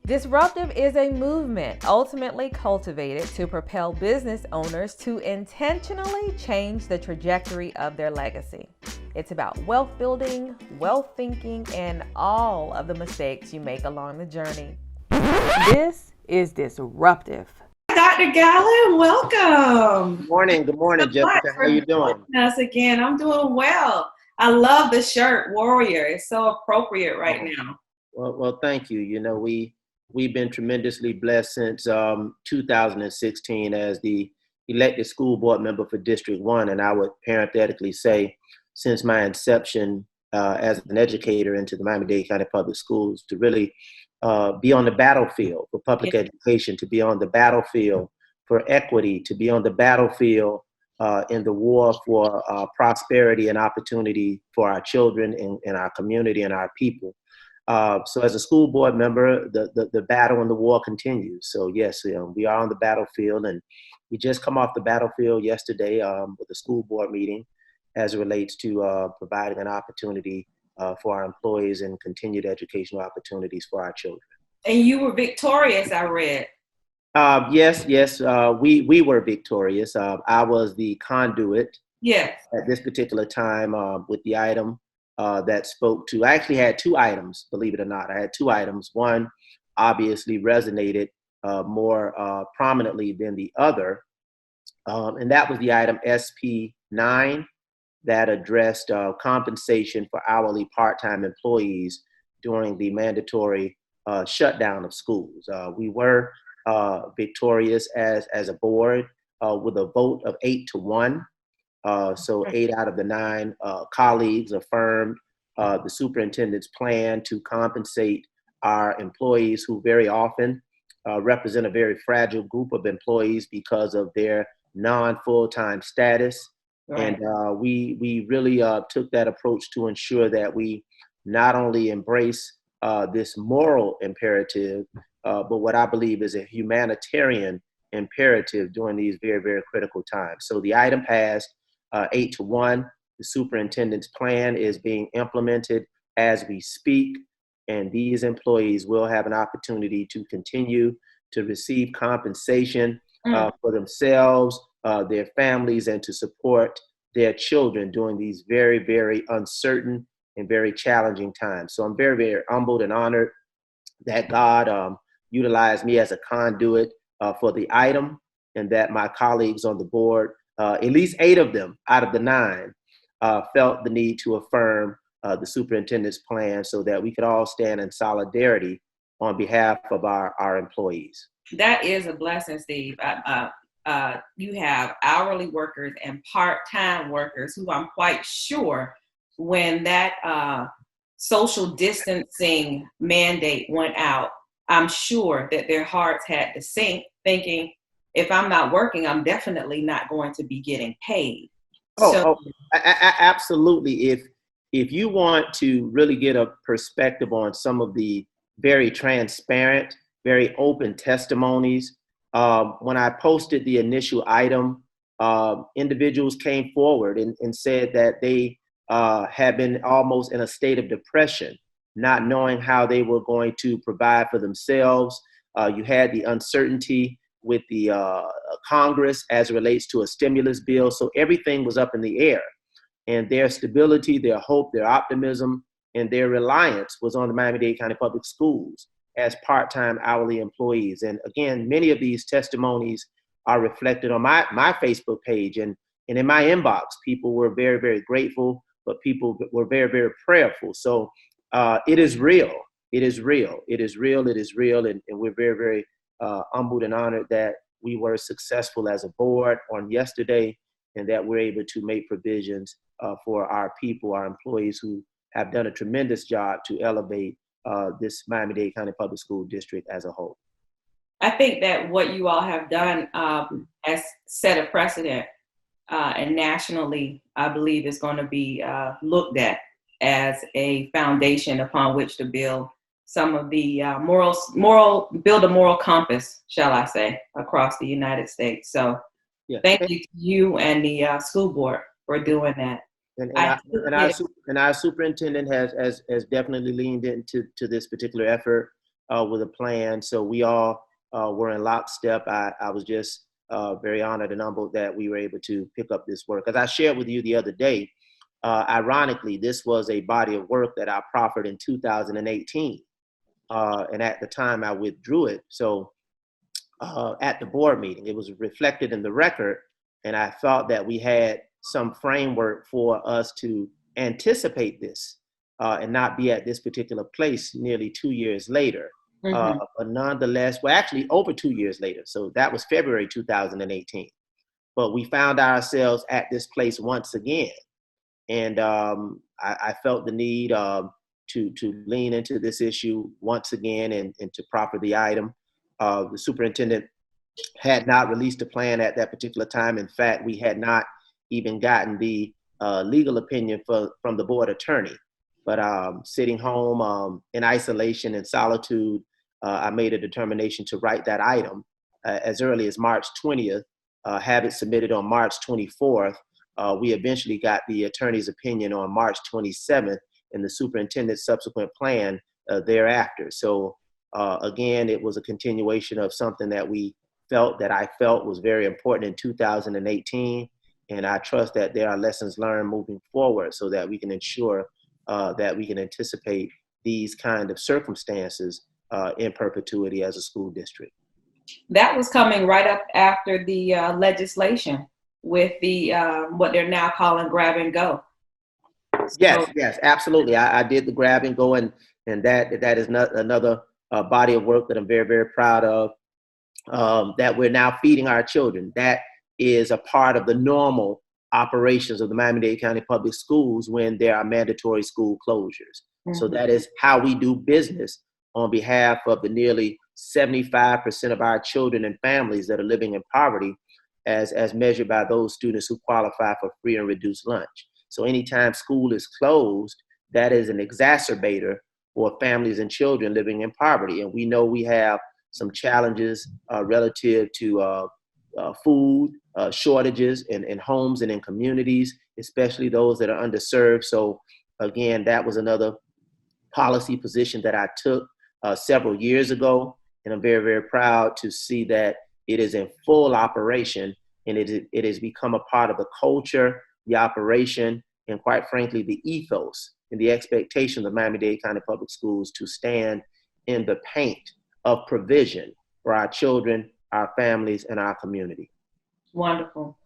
Disruptive is a movement ultimately cultivated to propel business owners to intentionally change the trajectory of their legacy. It's about wealth building, wealth thinking, and all of the mistakes you make along the journey. This is Disruptive. Dr. Gallen, welcome. Good morning, Jessica. How are you doing? Us again. I'm doing well. I love the shirt, Warrior. It's so appropriate right now. Well, thank you. You know, we've been tremendously blessed since 2016 as the elected school board member for District 1, and I would parenthetically say since my inception as an educator into the Miami-Dade County Public Schools to really be on the battlefield for public education, to be on the battlefield for equity, to be on the battlefield in the war for prosperity and opportunity for our children and our community and our people. So as a school board member, the battle and the war continues. So yes, we are on the battlefield, and we just come off the battlefield yesterday with a school board meeting as it relates to providing an opportunity for our employees and continued educational opportunities for our children. And you were victorious, I read. Yes, we were victorious. I was the conduit at this particular time with the item that spoke to, I actually had two items, believe it or not. I had two items. One obviously resonated more prominently than the other, and that was the item SP-9 that addressed compensation for hourly part-time employees during the mandatory shutdown of schools. We were victorious as a board with a vote of 8-1. So 8 out of the 9 colleagues affirmed the superintendent's plan to compensate our employees, who very often represent a very fragile group of employees because of their non-full-time status. Right. And we really took that approach to ensure that we not only embrace this moral imperative, but what I believe is a humanitarian imperative during these very, very critical times. So the item passed 8-1. The superintendent's plan is being implemented as we speak, and these employees will have an opportunity to continue to receive compensation for themselves, their families, and to support their children during these very, very uncertain and very challenging times. So I'm very, very humbled and honored that God utilized me as a conduit for the item, and that my colleagues on the board, at least 8 of them out of the 9, felt the need to affirm the superintendent's plan so that we could all stand in solidarity on behalf of our employees. That is a blessing, Steve. You have hourly workers and part-time workers who I'm quite sure when that social distancing mandate went out, I'm sure that their hearts had to sink, thinking, if I'm not working, I'm definitely not going to be getting paid. Absolutely. If you want to really get a perspective on some of the very transparent, very open testimonies, when I posted the initial item, individuals came forward and said that they had been almost in a state of depression, not knowing how they were going to provide for themselves. You had the uncertainty with the Congress as it relates to a stimulus bill. So everything was up in the air, and their stability, their hope, their optimism, and their reliance was on the Miami-Dade County Public Schools as part-time hourly employees. And again, many of these testimonies are reflected on my Facebook page and in my inbox. People were very, very grateful, but people were very, very prayerful. So it is real. It is real. It is real. It is real. And we're very, very humbled and honored that we were successful as a board on yesterday, and that we're able to make provisions for our people, our employees, who have done a tremendous job to elevate this Miami-Dade County Public School District as a whole. I think that what you all have done has set a precedent, and nationally, I believe is going to be looked at as a foundation upon which to build some of the build a moral compass, shall I say, across the United States. So thank you to you and the school board for doing that. And our superintendent has definitely leaned into this particular effort. with a plan. So we all were in lockstep. I was just very honored and humbled that we were able to pick up this work. As I shared with you the other day, ironically, this was a body of work that I proffered in 2018. And at the time I withdrew it. So at the board meeting, it was reflected in the record. And I thought that we had some framework for us to anticipate this and not be at this particular place nearly 2 years later. But nonetheless, well, actually over 2 years later. So that was February 2018. But we found ourselves at this place once again. And I felt the need to lean into this issue once again and to proffer the item. The superintendent had not released a plan at that particular time. In fact, we had not even gotten the legal opinion from the board attorney. But sitting home in isolation and solitude, I made a determination to write that item as early as March 20th, have it submitted on March 24th. We eventually got the attorney's opinion on March 27th and the superintendent's subsequent plan thereafter. So again, it was a continuation of something that I felt was very important in 2018. And I trust that there are lessons learned moving forward so that we can ensure that we can anticipate these kind of circumstances in perpetuity as a school district. That was coming right up after the legislation with the what they're now calling grab and go. Yes, absolutely. I did the grab and go, and that is another body of work that I'm very, very proud of, that we're now feeding our children. That is a part of the normal operations of the Miami-Dade County Public Schools when there are mandatory school closures. So that is how we do business on behalf of the nearly 75% of our children and families that are living in poverty as measured by those students who qualify for free and reduced lunch. So anytime school is closed, that is an exacerbator for families and children living in poverty. And we know we have some challenges relative to food shortages in homes and in communities, especially those that are underserved. So again, that was another policy position that I took several years ago. And I'm very, very proud to see that it is in full operation, and it has become a part of the culture, the operation, and quite frankly, the ethos and the expectation of Miami-Dade County Public Schools to stand in the paint of provision for our children, our families, and our community. Wonderful.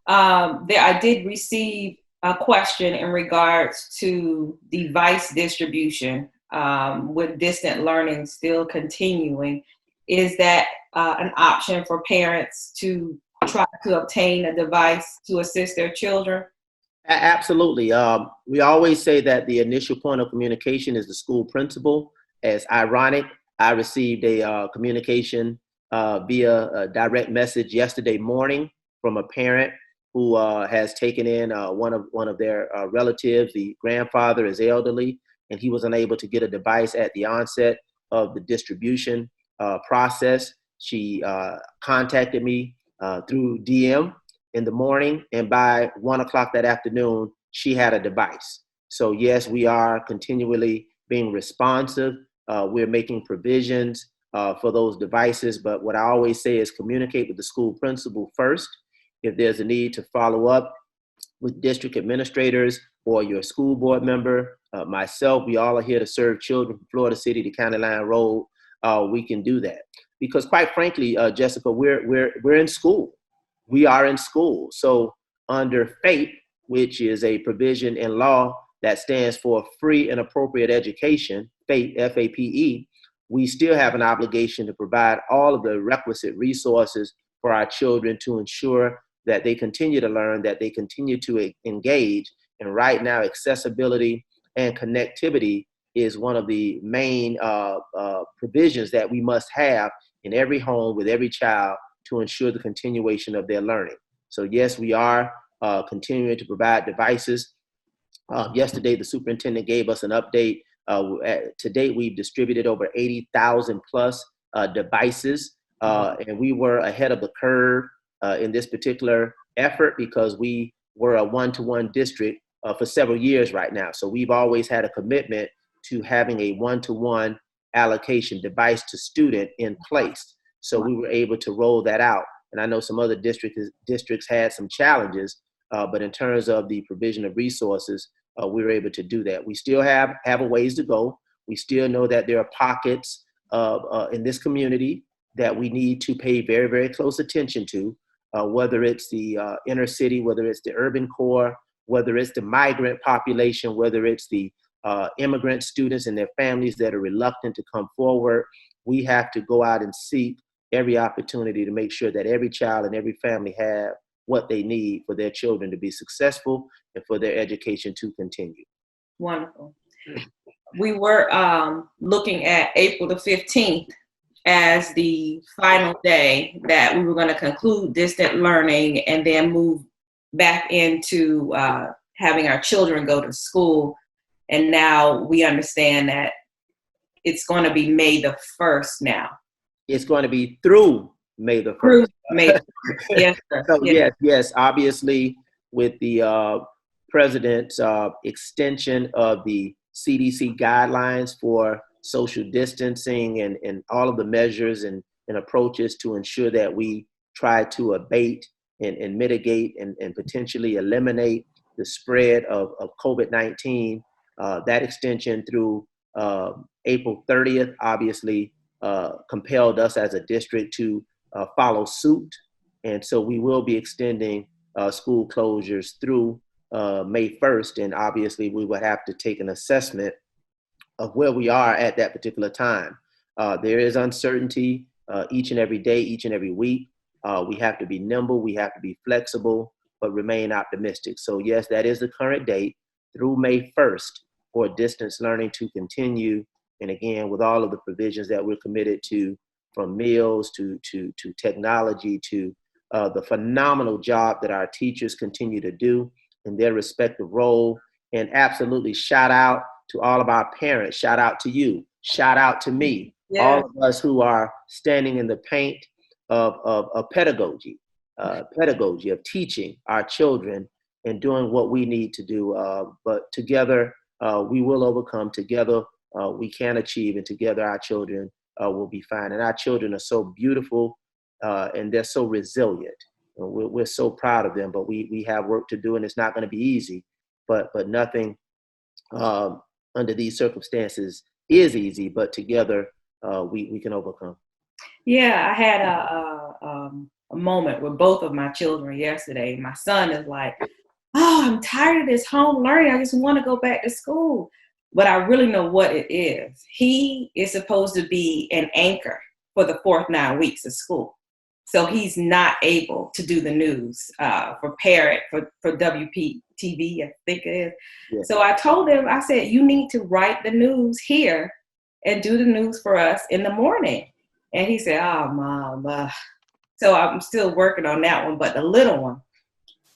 I did receive a question in regards to device distribution with distant learning still continuing. Is that an option for parents to try to obtain a device to assist their children? Absolutely. We always say that the initial point of communication is the school principal. As ironic, I received a communication via a direct message yesterday morning from a parent who has taken in one of their relatives. The grandfather is elderly, and he was unable to get a device at the onset of the distribution process. She contacted me through DM in the morning, and by 1 o'clock that afternoon, she had a device. So yes, we are continually being responsive. We're making provisions for those devices, but what I always say is communicate with the school principal first. If there's a need to follow up with district administrators or your school board member, myself, we all are here to serve children from Florida City to County Line Road. We can do that because, quite frankly, Jessica, we're in school. We are in school. So under FAPE, which is a provision in law that stands for Free and Appropriate Education, FAPE, F-A-P-E, we still have an obligation to provide all of the requisite resources for our children to ensure that they continue to learn, that they continue to engage. And right now, accessibility and connectivity is one of the main provisions that we must have in every home with every child to ensure the continuation of their learning. So yes, we are continuing to provide devices. Yesterday, the superintendent gave us an update. To date, we've distributed over 80,000 plus devices, and we were ahead of the curve in this particular effort because we were a one-to-one district for several years right now. So we've always had a commitment to having a one-to-one allocation device to student in place. So we were able to roll that out. And I know some other districts had some challenges, but in terms of the provision of resources, we were able to do that. We still have a ways to go. We still know that there are pockets in this community that we need to pay very, very close attention to, whether it's the inner city, whether it's the urban core, whether it's the migrant population, whether it's the immigrant students and their families that are reluctant to come forward. We have to go out and seek every opportunity to make sure that every child and every family have what they need for their children to be successful and for their education to continue. Wonderful. We were looking at April the 15th as the final day that we were going to conclude distant learning and then move back into having our children go to school. And now we understand that it's going to be May the 1st now. It's going to be through May the 1st. Through May the 1st. Yes, sir. So yes, obviously with the president's extension of the CDC guidelines for social distancing and all of the measures and approaches to ensure that we try to abate and mitigate and potentially eliminate the spread of COVID-19. That extension through April 30th obviously compelled us as a district to follow suit. And so we will be extending school closures through May 1st. And obviously we would have to take an assessment of where we are at that particular time. There is uncertainty each and every day, each and every week. We have to be nimble, we have to be flexible, but remain optimistic. So yes, that is the current date through May 1st for distance learning to continue. And again, with all of the provisions that we're committed to, from meals to technology to the phenomenal job that our teachers continue to do in their respective role. And absolutely shout out to all of our parents, shout out to you, shout out to me, all of us who are standing in the paint of pedagogy, of teaching our children and doing what we need to do. But together, we will overcome. Together, we can achieve, and together our children will be fine. And our children are so beautiful and they're so resilient. We're so proud of them, but we have work to do, and it's not going to be easy, but nothing under these circumstances is easy, but together we can overcome. Yeah, I had a moment with both of my children yesterday. My son is like, oh, I'm tired of this home learning. I just want to go back to school. But I really know what it is. He is supposed to be an anchor for the fourth 9 weeks of school. So he's not able to do the news for Parrot, for WPTV, I think it is. Yeah. So I told him, I said, you need to write the news here and do the news for us in the morning. And he said, oh, Mom. So I'm still working on that one. But the little one,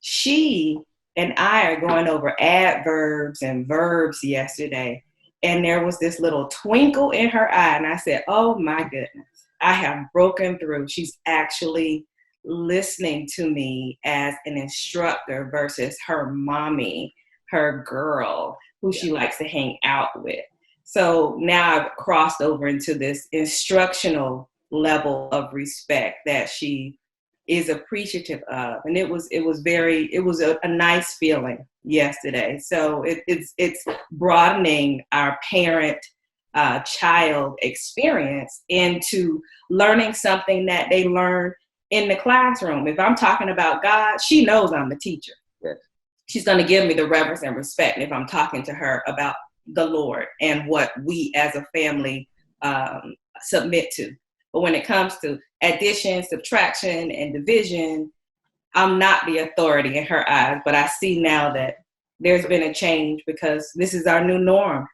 she and I are going over adverbs and verbs yesterday. And there was this little twinkle in her eye. And I said, oh, my goodness, I have broken through. She's actually listening to me as an instructor versus her mommy, her girl, who she likes to hang out with. So now I've crossed over into this instructional level of respect that she is appreciative of. And it was a nice feeling yesterday. So it's broadening our parent child experience into learning something that they learn in the classroom. If I'm talking about God, she knows I'm a teacher. Yes. She's going to give me the reverence and respect if I'm talking to her about the Lord and what we as a family submit to. But when it comes to addition, subtraction, and division, I'm not the authority in her eyes. But I see now that there's been a change because this is our new norm.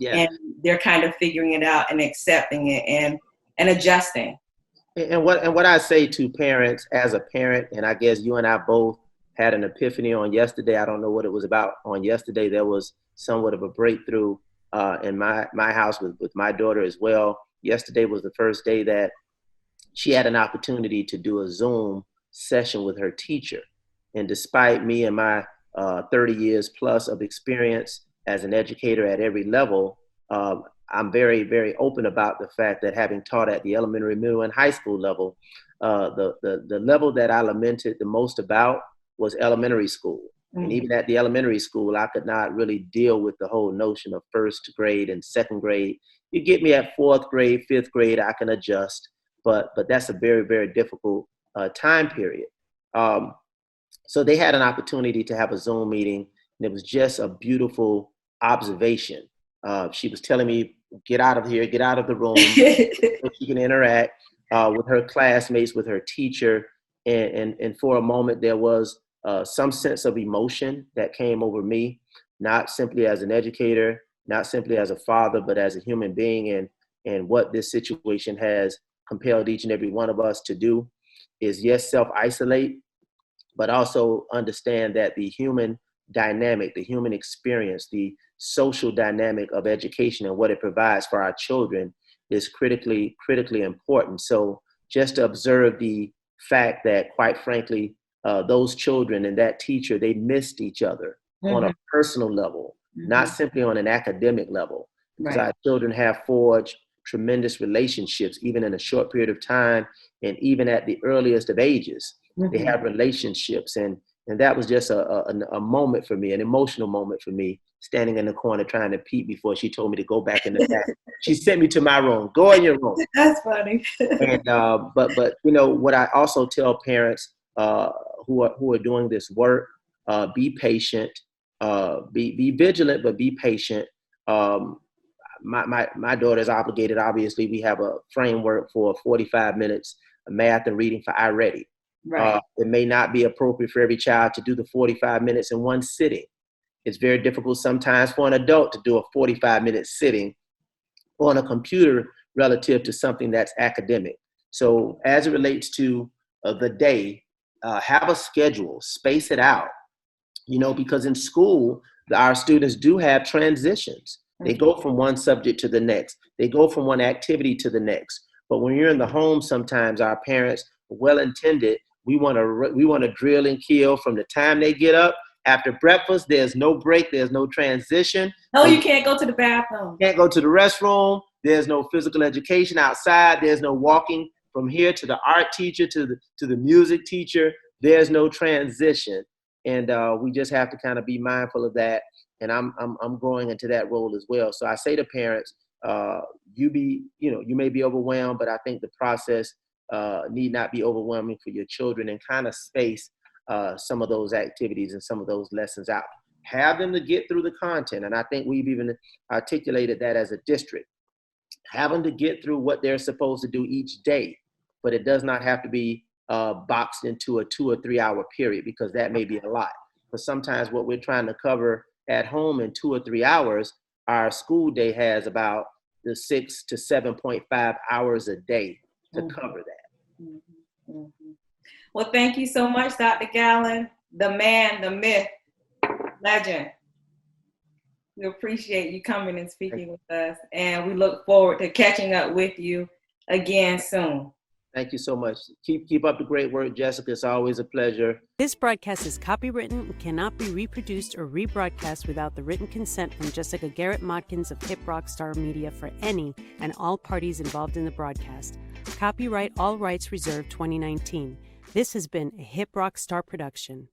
Yeah. And they're kind of figuring it out and accepting it and adjusting. And what I say to parents as a parent, and I guess you and I both had an epiphany on yesterday. I don't know what it was about on yesterday. There was somewhat of a breakthrough in my house with my daughter as well. Yesterday was the first day that she had an opportunity to do a Zoom session with her teacher. And despite me and my 30 years plus of experience as an educator at every level, I'm very, very open about the fact that having taught at the elementary, middle, and high school level, the level that I lamented the most about was elementary school. Mm-hmm. And even at the elementary school, I could not really deal with the whole notion of first grade and second grade. You get me at fourth grade, fifth grade, I can adjust, but that's a very, very difficult time period. So they had an opportunity to have a Zoom meeting, and it was just a beautiful observation. She was telling me, get out of here, get out of the room, so she can interact with her classmates, with her teacher. And for a moment, there was some sense of emotion that came over me, not simply as an educator, not simply as a father, but as a human being. And what this situation has compelled each and every one of us to do is, yes, self-isolate, but also understand that the human dynamic, the human experience, the social dynamic of education and what it provides for our children is critically important. So just to observe the fact that, quite frankly, those children and that teacher, they missed each other on a personal level, not simply on an academic level. Because our children have forged tremendous relationships, even in a short period of time, and even at the earliest of ages. They have relationships, and that was just a moment for me, an emotional moment for me, standing in the corner trying to peep before she told me to go back in the back. She sent me to my room. Go in your room. That's funny. And but you know what I also tell parents who are doing this work: be patient, be vigilant, but be patient. My daughter is obligated. Obviously, we have a framework for 45 minutes of math and reading for iReady. Right. It may not be appropriate for every child to do the 45 minutes in one sitting. It's very difficult sometimes for an adult to do a 45-minute sitting on a computer relative to something that's academic. So as it relates to the day, have a schedule, space it out, you know, because in school, our students do have transitions. They go from one subject to the next. They go from one activity to the next. But when you're in the home, sometimes our parents, well-intended, we want to drill and kill from the time they get up. After breakfast, there's no break. There's no transition. No, you can't go to the bathroom. Can't go to the restroom. There's no physical education outside. There's no walking from here to the art teacher, to the music teacher. There's no transition. And we just have to kind of be mindful of that. And I'm growing into that role as well. So I say to parents, you may be overwhelmed, but I think the process need not be overwhelming for your children, and kind of space some of those activities and some of those lessons out. Have them to get through the content. And I think we've even articulated that as a district. Have them to get through what they're supposed to do each day, but it does not have to be boxed into a 2 or 3 hour period, because that may be a lot. But sometimes what we're trying to cover at home in 2 or 3 hours, our school day has about the 6 to 7.5 hours a day to cover that. Well, thank you so much, Dr. Gallen, the man, the myth, legend. We appreciate you coming and speaking with us, and we look forward to catching up with you again soon. Thank you so much. Keep up the great work, Jessica. It's always a pleasure. This broadcast is copywritten and cannot be reproduced or rebroadcast without the written consent from Jessica Garrett-Modkins of Hip Rockstar Media for any and all parties involved in the broadcast. Copyright, all rights reserved, 2019. This has been a Hip Rockstar production.